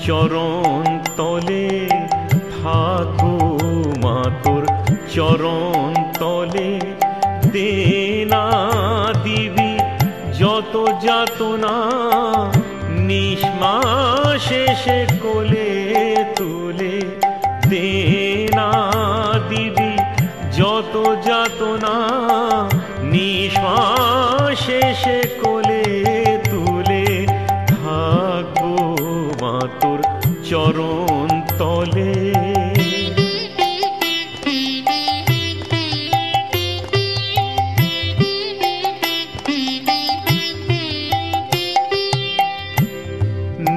চরণ তলে থাকো মা তোর চরণ তলে দেনা দিবি যত যাতনা নিঃশ্বাসে কোলে তুলে দেনা দিবি যত যাতনা নিঃশ্বাসে কোলে তুলে থাকবো মা তোর চরণ তলে।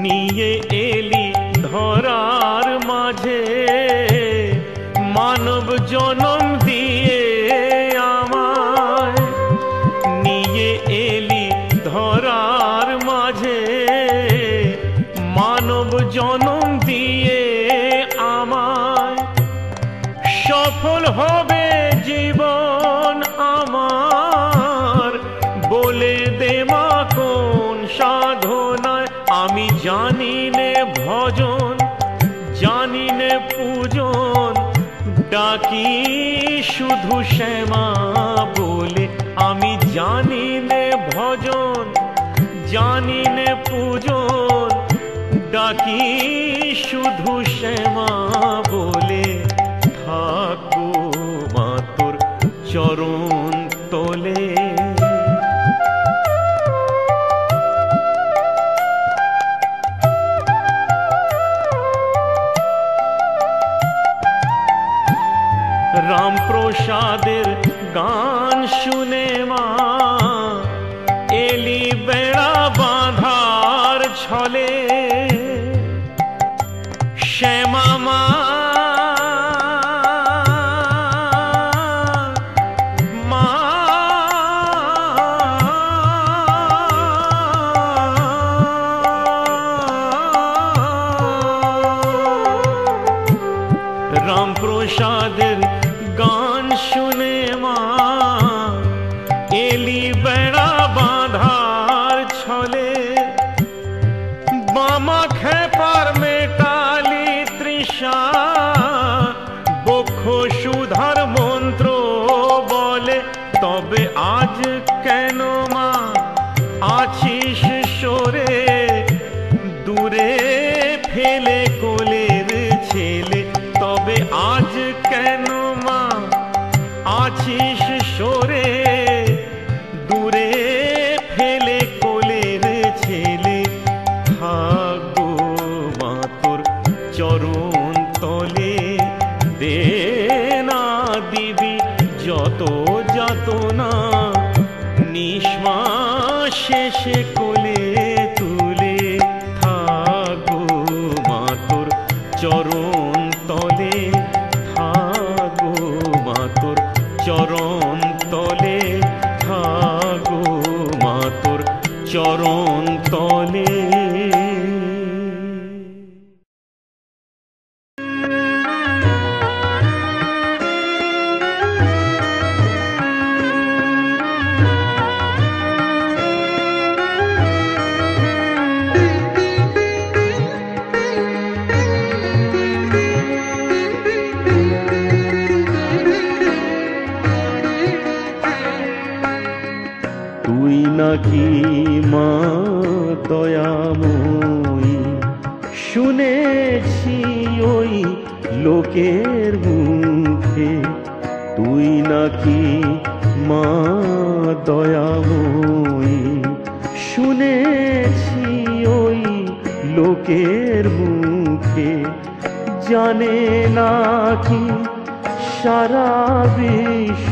নিয়ে এলি ধরার মাঝে মানব জনম দিয়ে আমায়, নিয়ে এলি ধরার মাঝে মানব জনম দিয়ে আমায়। সফল হবে জীবন আমার বলে দে মা কোন সাধনায়। আমি জানি নে ভজন জানি নে পূজন ডাকি শুধু শ্যামা বলে। আমি জানি নে ভজন জানি নে পূজন ডাকি শুধু শ্যামা বলে। থাকবো মা তোর চরণ তলে। রামপ্রসাদের গান শুনে মা এলি বেড়া বাঁধার ছলে। শ্যামা মা রামপ্রসাদের গান শুনে মা এলি বেড়া বাঁধার ছলে। বামা খেপার মেটালি তৃষা বক্ষ সুধার মন্ত্র বলে। তবে আজ কেন মা আছিস সরে দূরে ফেলে কোলের ছেলে। তবে আজ কেন মা আছিস সরে দূরে ফেলে কোলের ছেলে। থাকবো মা তোর চরণ তলে দেনা দিবি যত যাতনা নিঃশ্বাসে কোলে তুলে। থাকবো মা তোর চরণ তলে থাকবো মা তোর চরণ তলে থাকবো মা তোর চরণ তলে। তুই নাকি মা দয়াময়ী শুনেছি ওই লোকের মুখে। তুই নাকি মা দয়াময়ী শুনেছি ওই লোকের মুখে। জানে নাকি সারা বিশ্ব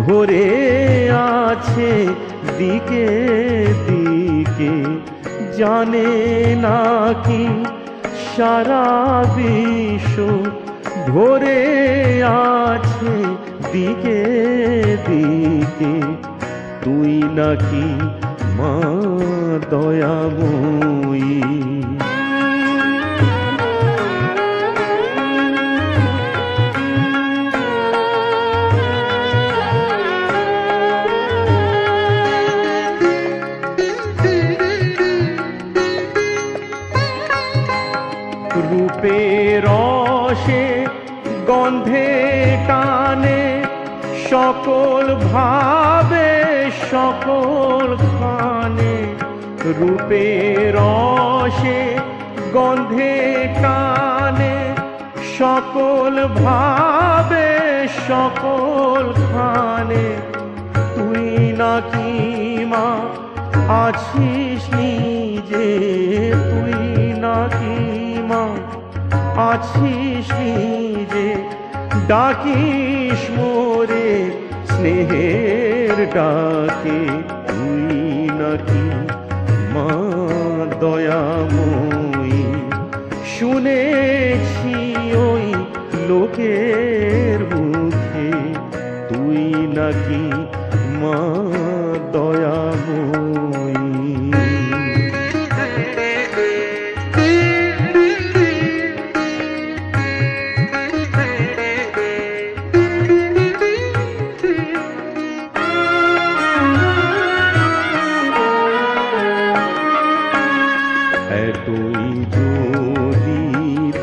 ভরে আছে দিকে দিকে। জানে নাকি সারা বিশ্ব ভরে আছে দিকে দিকে। তুই নাকি মা দয়াময়ী। রূপের রসে গন্ধে টানে সকল ভাবে সকল খানে। রূপের রসে গন্ধে টানে সকল ভাবে সকল খানে। তুই নাকি মা আছিস নিজে, তুই নাকি মা আছিস নিজে, ডাকিস মোরে স্নেহের ডাকে। তুই নাকি মা দয়াময়ী, শুনেছি ওই লোকের মুখে, তুই নাকি মা দয়াময়ী। এতই যদি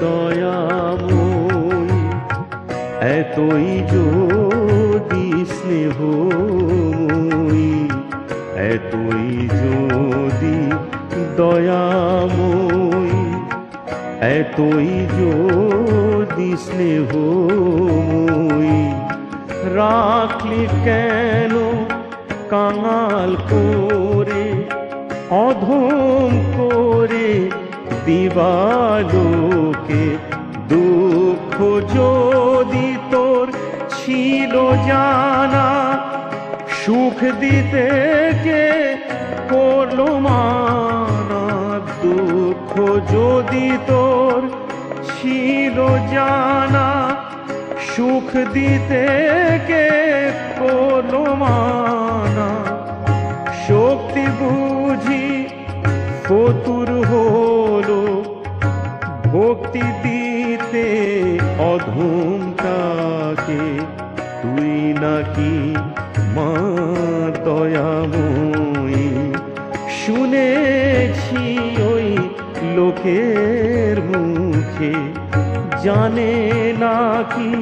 দয়াময়ী, এতই যদি স্নেহময়ী, এতই যদি দয়াময়ী, এতই যদি স্নেহময়ী, রাখলি কেন কাঙাল করে অধম করে দিবালোকে। দুঃখ যদি তোর ছিল জানা, সুখ দিতে কে করলো মানা। দুঃখ যদি তোর ছিল জানা, সুখ দিতে কে করলো মানা। শক্তি বুঝি ফতুর হলো, ভক্তি দিতে অধম তাকে। তুই নাকি মা দয়াময়ী, শুনেছি ওই লোকের মুখে, জানে নাকি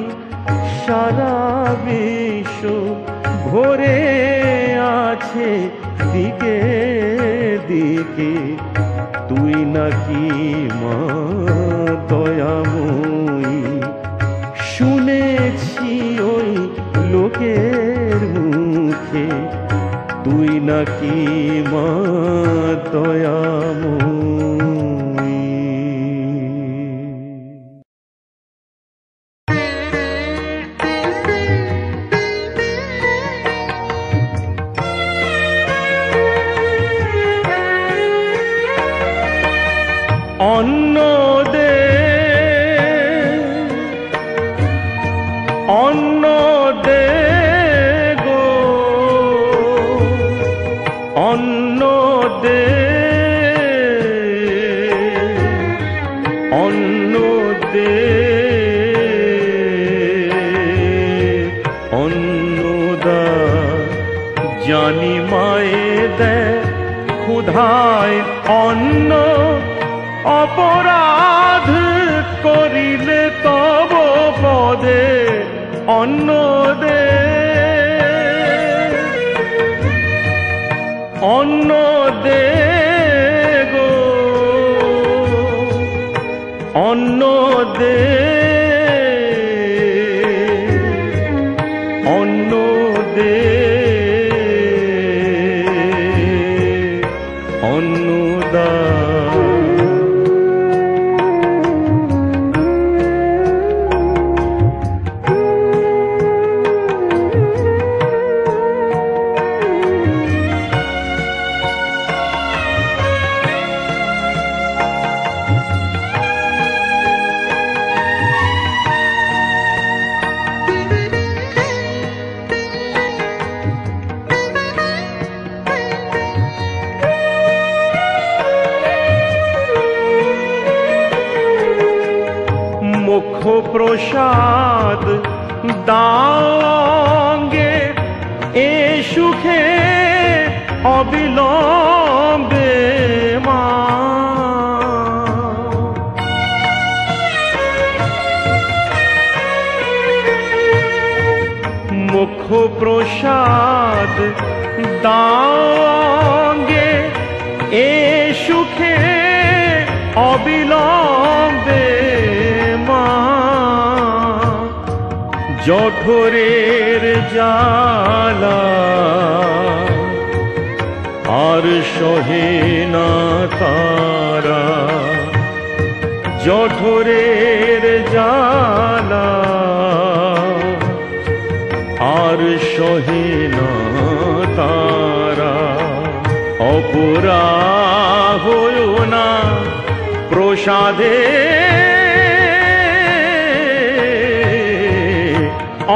সারা বিশ্ব ভরে আছে দিকে দিকে। তুই নাকি মা দয়াময়ী, শুনেছি ওই লোকের মুখে, তুই নাকি মা দয়াময়ী। অন্ন দে, অন্ন দে গো, অন্ন দে, অন্ন দে, অন্নদা জানি মায়ে দে ক্ষুধায় অন্ন, অপরাধ করিলে তব পদে অন্ন দে, অন্ন দে গো, অন্ন দে, অন্ন দে, অন্নদা। মুখ প্রসাদ দাঙ্গে এ সুখে অবিলম্বে মা, প্রসাদ দাঙ্গে এ সুখে অবিলম্বে মা। জঠরের জ্বালা আর সহে না তারা, জঠরের জ্বালা আর সহে না তারা। অপরা হয়ো না প্রসাদে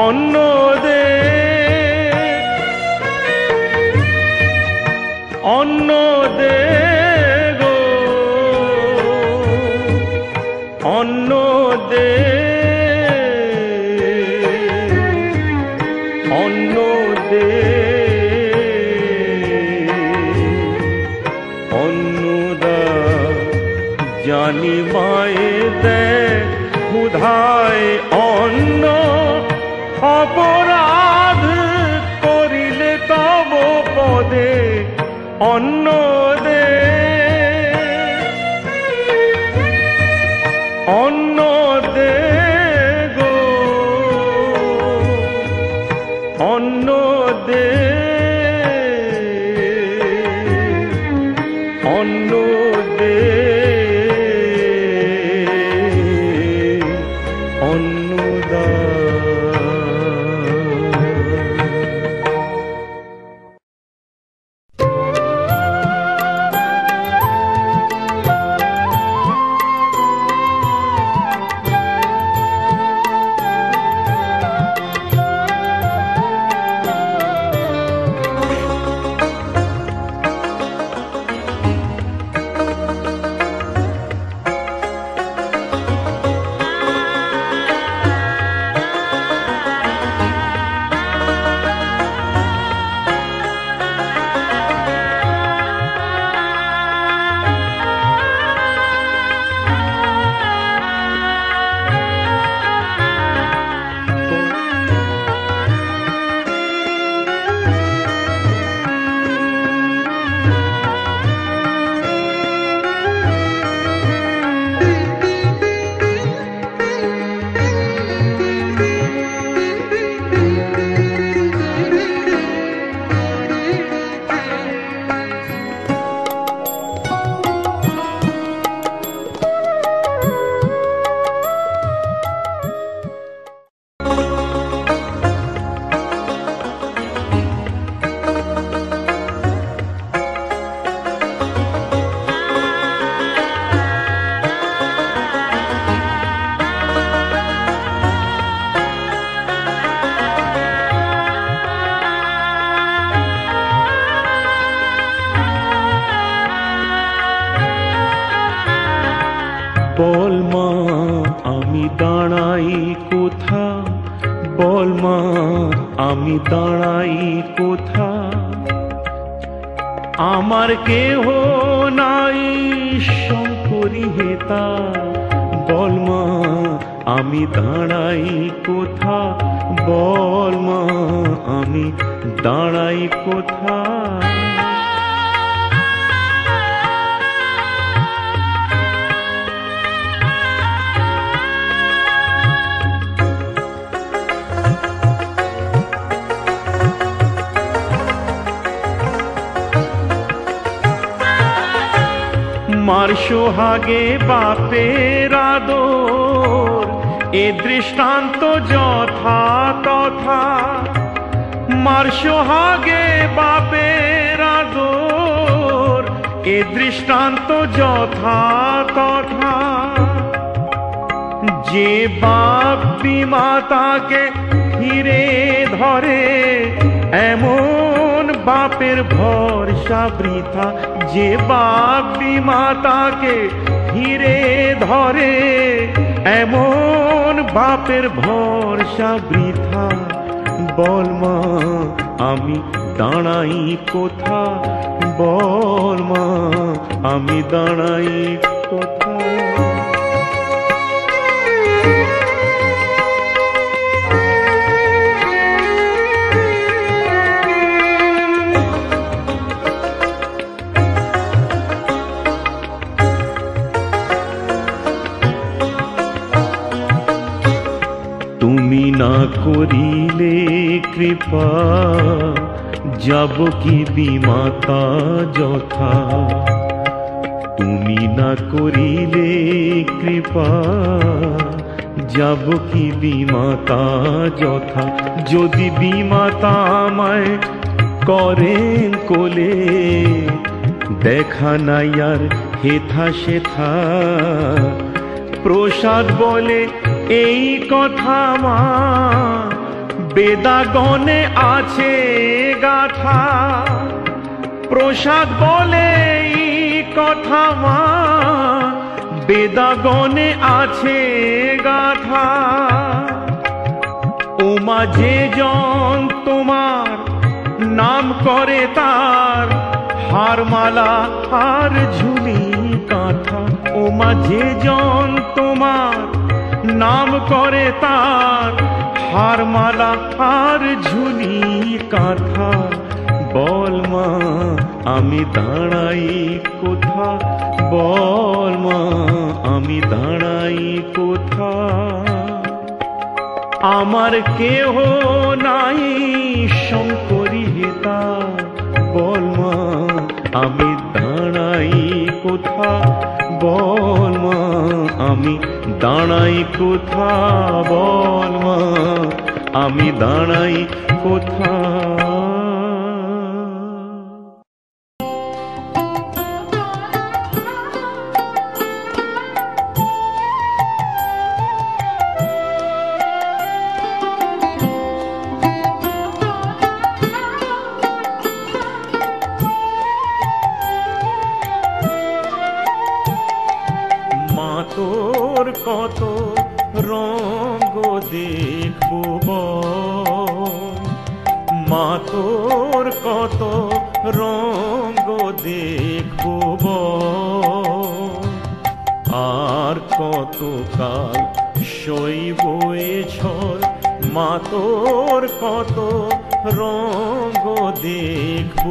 অন্ন দে, অন্ন দে গো, অন্ন দে, অন্ন দে, অন্নদা জানি মায়ে দে ক্ষুধায় অন্ন। অপরাধ করিলে তব পদে অন্ন দে, অন্ন দে গো, অন্ন দে, অন্ন দে, অন্নদা। বল মা আমি দাঁড়াই কোথা, বল মা আমি দাঁড়াই কোথা। আমার কেহ নাই শঙ্করী হেতা, বল মা আমি দাঁড়াই কোথা, বল মা আমি দাঁড়াই কোথা। মার সোহাগে বাপের আদর, এ দৃষ্টান্ত যথা তথা। মার সোহাগে বাপের আদর, এ দৃষ্টান্ত যথা তথা। যে বাপ বিমাতাকে হিরে ধরে, এমন বাপের ভরসা বৃথা। যে বাপ বিমাতাকে হিরে ধরে, এমন বাপের ভরসা বৃথা। বল মা আমি দাঁড়াই কোথা, বল মা আমি দাঁড়াই কোথা। করিলে কৃপা যাব কি বিমাতা যথা। তুমি না করিলে কৃপা যাব কি বিমাতা যথা। যদি বিমাতা আমায় করেন কোলে দেখা নাই আর হেথা সেথা। প্রসাদ বলে এই কথা মা বেদাগণে আছে গাথা। প্রসাদ বলে এই কথা মা বেদাগণে আছে গাথা। ওমা যে জন তোমার নাম করে তার হারমালা আর ঝুলি কাঁথা। ওমা যে জন তোমার নাম করে তার হারমালা আর ঝুলি কাঁথা। বল মা আমি দাঁড়াই কোথা, বল মা আমি দাঁড়াই কোথা। আমার কেহ নাই শঙ্করী হেতা, বল মা আমি দাঁড়াই কোথা, বল মা আমি দাঁড়াই কোথা, বল মা আমি দাঁড়াই কোথা। তোর কত রঙ দেখব, মা তোর কত রঙ দেখব, আর কত কাল সইব এ ঝড়। মা তোর কত রঙ দেখব।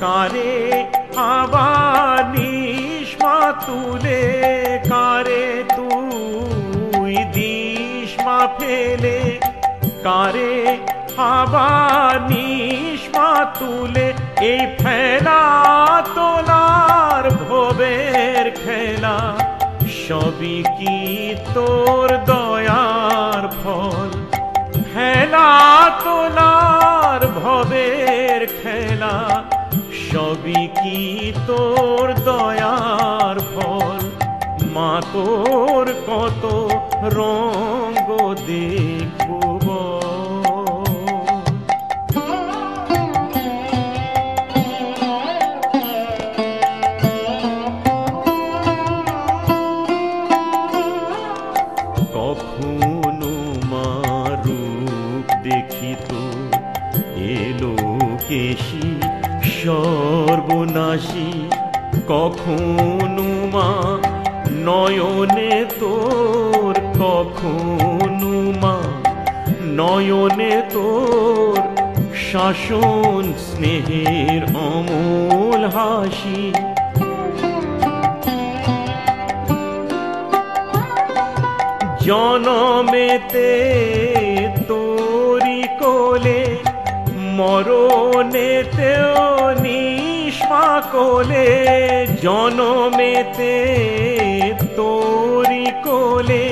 কারে আবার নিষ্মা তুলে, কারে তুই দিশমা ফেলে, কারে আবার নিষ্মা তুলে। এই ফেলা তোলার ভবের খেলা সবই কি তোর দয়ার ফল। ফেলা তোলার ভবের খেলা সবই কি তোর দয়ার ফল। মা তোর কত রঙ দেখব। কখনো মা রূপ দেখিত এলো কেশি সর্বনাশী। কখনো মা নয়নে তোর, কখনো মা নয়নে তোর শাসন স্নেহের অমল হাসি। জনমেতে তোরি কোলে, মরণেতেও নিষ্মা কোলে। জনমেতে তোরি কোলে,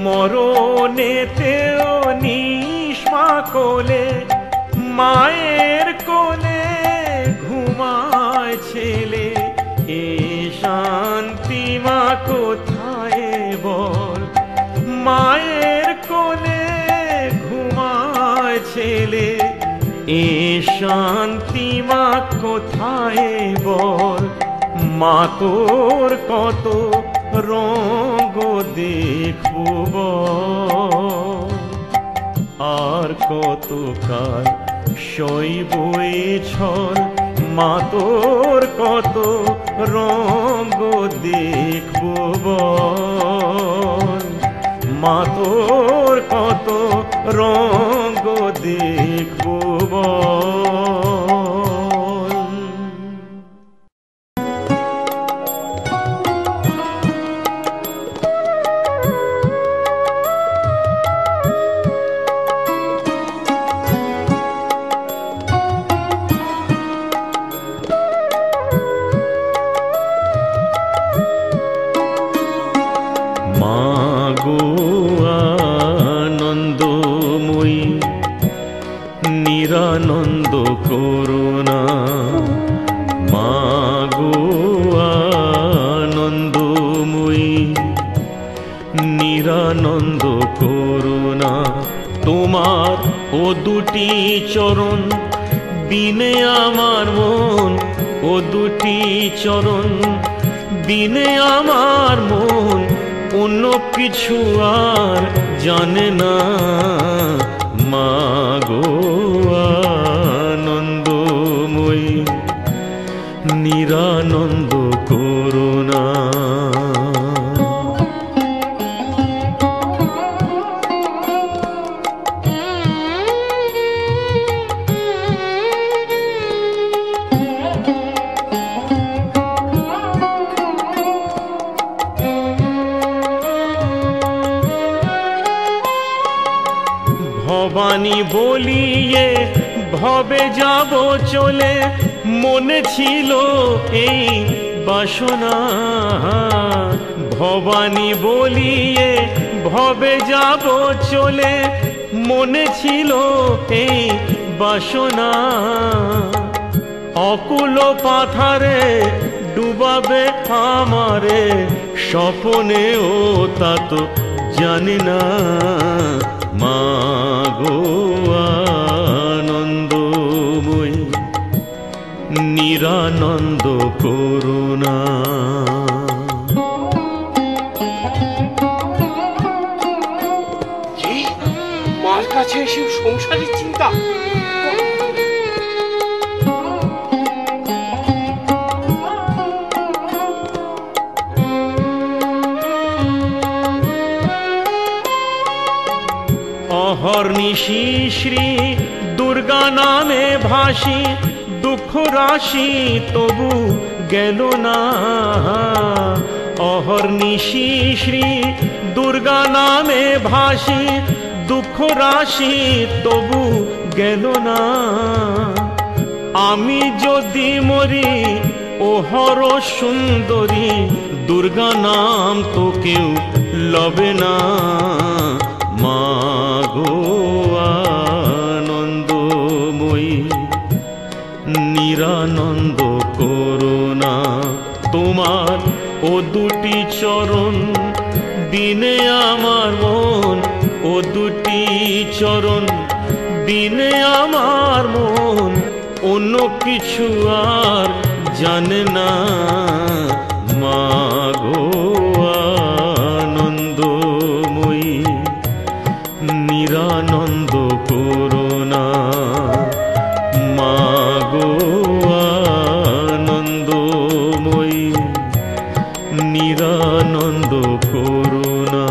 মরণেতেও নিষ্মা কোলে। মায়ের কোলে ঘুমায় ছেলে, এ শান্তি মা কোথায় বল। মায়ের কোলে ঘুমায় ছেলে, এ শান্তি মা কোথায় বল। মা তোর কত রঙ দেখব, আর কত কাল শৈবই ছল মা তোর কত রঙ্গ দেখবো বল, মা তোর কত রঙ্গ দেখবো বল। নিরানন্দ করুণা, মাগো আনন্দময়ী নিরানন্দ করুণা। তোমার ও দুটি চরণ বিনে আমার মন, ও দুটি চরণ বিনে আমার মন অন্য কিছু আর জানে না। মাগো আনন্দময়ী নিরানন্দ করুণা। ভবানী বলিয়ে ভবে যাব চলে, মনে ছিল এই বাসনা। ভবানী বলিয়ে ভবে যাব চলে, মনে ছিল এই বাসনা। অকুল পাথারে ডুবাবে আমারে স্বপনে, ও তা তো জানি না। মাগো আনন্দময়ী নিরানন্দ করুণা। মার কাছে এসে সংসারের চিন্তা। অহর্নিশি শ্রী দুর্গা নামে ভাসি, দুঃখ রাশি তবু গেল না। অহর্নিশি শ্রী দুর্গা নামে ভাসি, দুঃখ রাশি তবু গেল না। আমি যদি মরি ও হর সুন্দরী, দুর্গা নাম তো কেউ লবে না। মাগো আনন্দময়ী নিরানন্দ করুণা। তোমার ও দুটি চরণ বিনে আমার মন, ও দুটি চরণ বিনে আমার মন অন্য কিছু আর জানে না। মাগো আনন্দময়ী নিরানন্দ করুণা। মাগো আনন্দময়ী নিরানন্দ করুণা।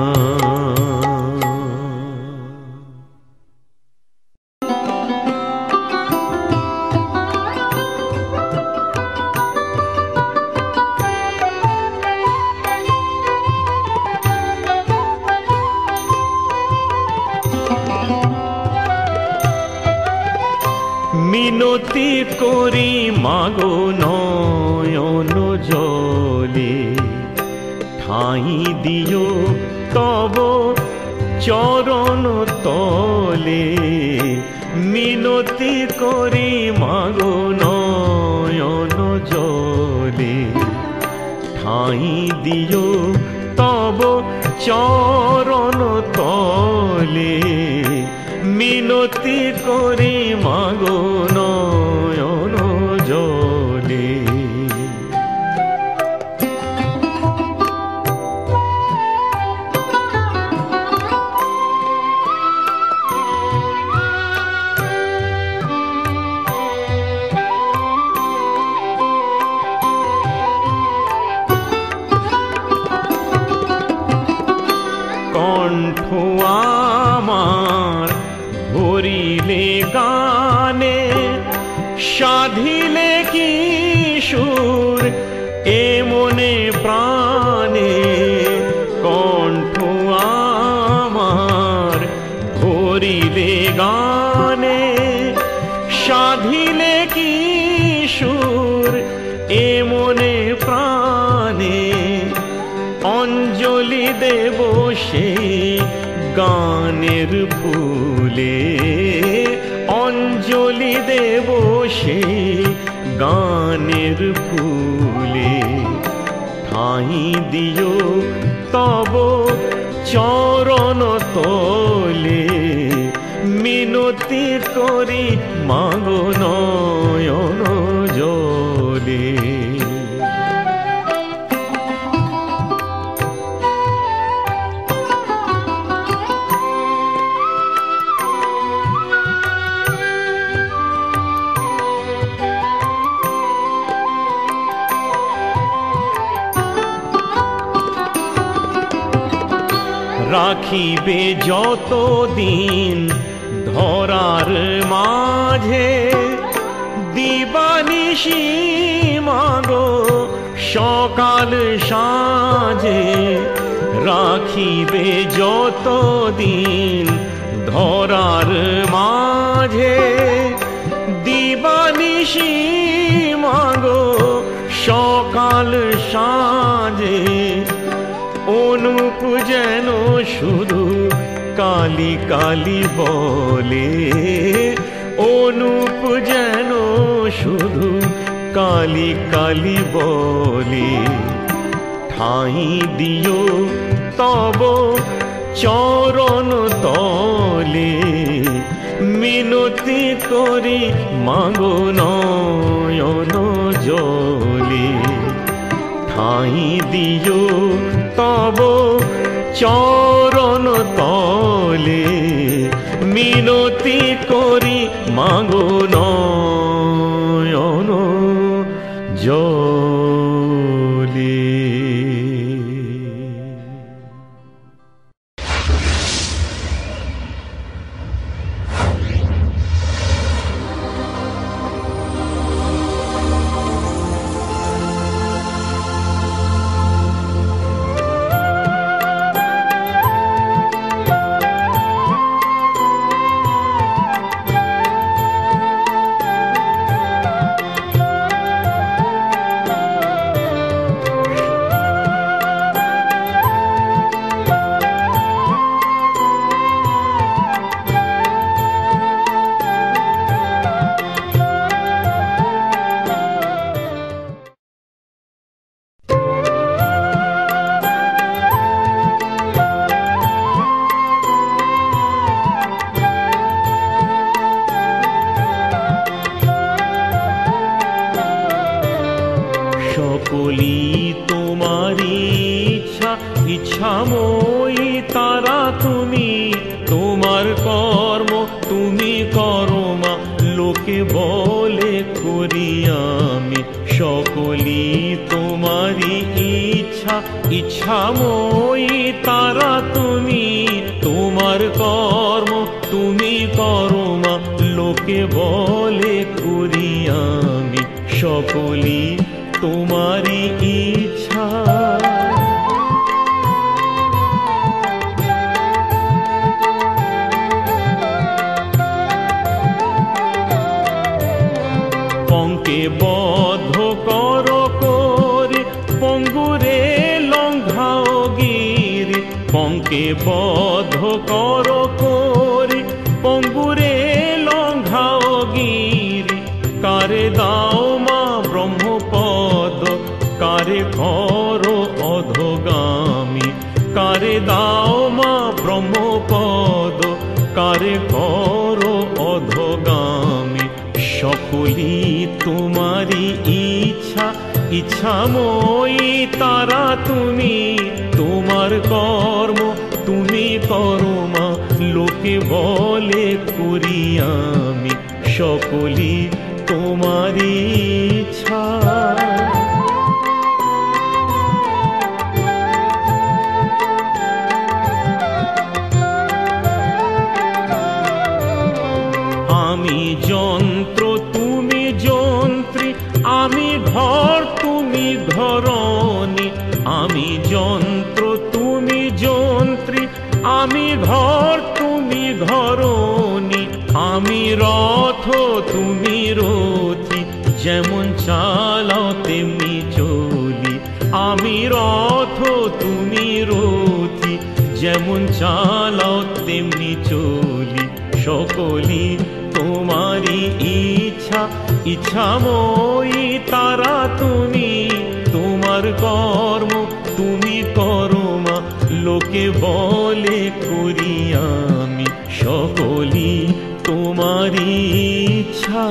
মিনতি করি মাগো নয়ন জলে, ঠাঁই দিও তব চরণ তলে। মিনতি করি মাগো নয়ন জলে, ঠাঁই দিও তব চরণ তলে। মিনতি করি মাগো নয়ন জলে। করিলে গানে সাধিলে কি সুর এ মনে প্রাণে কণ্ঠ আমার করিলে গানে সাধিলে কি সুর এ মনে প্রাণে অঞ্জলি দেব সেই গানের ফুলে অঞ্জলি দেব সেই গানের ফুলে ঠাঁই দিও তব চরণ তলে মিনতি করি মাগো নয়ন জলে রাখিবে যতদিন ধরার মাঝে দিবানিশি মাগো সকাল সাঁঝে রাখিবে যতদিন ধরার মাঝে দিবানিশি মাগো সকাল সাঁঝে অনুপ যেন শুধু কালি কালি বলে অনুপ যেন শুধু কালি কালি বলে ঠাঁই দিও তব চরণ তলে মিনতি করি মাগো নয়ন জলে ঠাঁই দিও তব চরণ তলে মিনতি করি মাগো নয়ন জলে সকলি তোমারি ইচ্ছা ইচ্ছাময়ী তারা তুমি তোমার কর্ম তুমি করো মা লোকে বলে করি আমি সকলি তোমারি ইচ্ছা ইচ্ছাময়ী তারা তুমি তোমার কর্ম তুমি করো মা লোকে বলে করি আমি সকলি তোমারি ইচ্ছা পঙ্কে বদ্ধ কর করে পঙ্গুরে লঙ্ঘাও গিরি পঙ্কে বদ্ধ কর করে পঙ্গুরে লঙ্ঘাও গিরি কারে দাও মা ব্রহ্মপদ কারে করো অধোগামী কারে দাও মা ব্রহ্মপদ কারে করো অধোগামী সকলি তোমারি ইচ্ছা ইচ্ছাময়ী তারা তুমি তোমার কর্ম তুমি করো মা লোকে বলে করি আমি সকলি তোমারি ইচ্ছা আমি ঘর তুমি ঘরণী, আমি রথ তুমি রথী, যেমন চালাও তেমনি চলি। আমি রথ তুমি রথী, যেমন চালাও তেমনি চলি। সকলি তোমারই ইচ্ছা, ইচ্ছাময়ী তারা তুমি। তোমার কর্ম তুমি করো মা, লোকে বলে করি আমি। সকলি তোমারই ইচ্ছা।